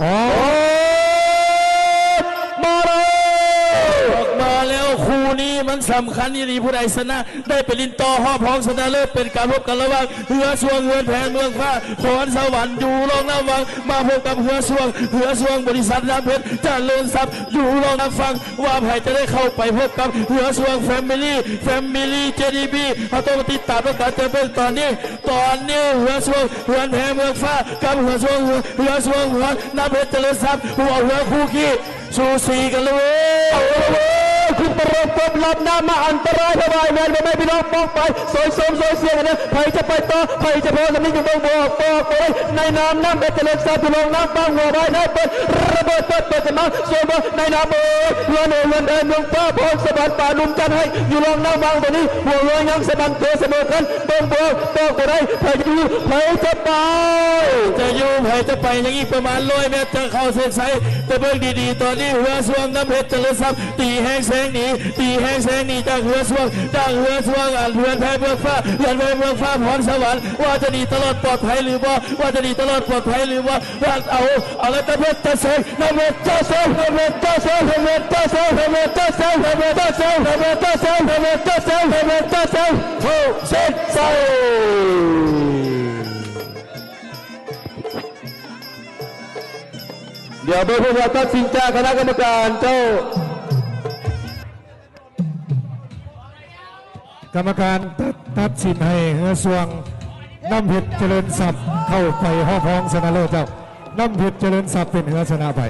อ๋อมาเลยออกมาแล้วคู่นี้มันสำคัญที่ผู้ใดชนะได้ไปลินต่อห้อพ้องชนะเลิศเป็นการพบกันระหว่างเหือสวงเหือนแผนเมืองฟ้าขอนสวรรค์อยู่รองน้ำวังมาพบกับเหือสวงบริษัทน้ำเพชรเจริญทรัพย์อยู่รองน้ำฟังว่าใครจะได้เข้าไปพบกับเหือสวงแฟมิลี่เจดีบีเขาต้องติดตามประกาศจะเป็นตอนนี้เหือสวงเหือนแผนเมืองฟ้ากับเหือสวงน้ำเพชรเจริญทรัพย์หัวเหือคู่ขี้สูสีกันเลยคุณประรบกบรับน้ำมาอันตรายระบายแมนไม่พี่น้องมองไปสวยสมสวยเสียงนะใครจะไปต่อใครจะพอสำนึกอยู่ต้องบอกไปในน้ำเบ็ดเจริญทรัพย์ลงน้ำบางหัวใบน้ำเปิดระเบิดเปิดจะมาโซนในน้ำเรือเดินเมืองฟ้าพรสะบัดป่าลุ่มจันให้อยู่ลงน้ำบางตัวนี้หัวเรือยังสะบัดเตะเสมอกันต้องบอกไปได้ใครจะอยู่ใครจะไปอย่างอีกประมาณ100 เมตรจะเข้าเส้นชัยแต่เบิ่งดีๆตอนนี้เหือสวงน้ำเพชรเจริญทรัพย์ตีแห้งแสงหนีจากเหือสวงเหือนแพ้เมืองฟ้าพรสวรรค์ว่าจะดีตลอดปลอดภัยหรือว่าเอาแล้วน้ำเพชรจะเซงเข้าเส้นชัยเดี๋ยวโดยผู้ตัดสินจากคณะกรรมการเจ้ากรรมการตัดสินให้เฮือสวงน้ำเพชรเจริญทรัพย์เข้าไปห้อพ้องชนะเลิศเจ้าน้ำเพชรเจริญทรัพย์เป็นเฮือชนะไป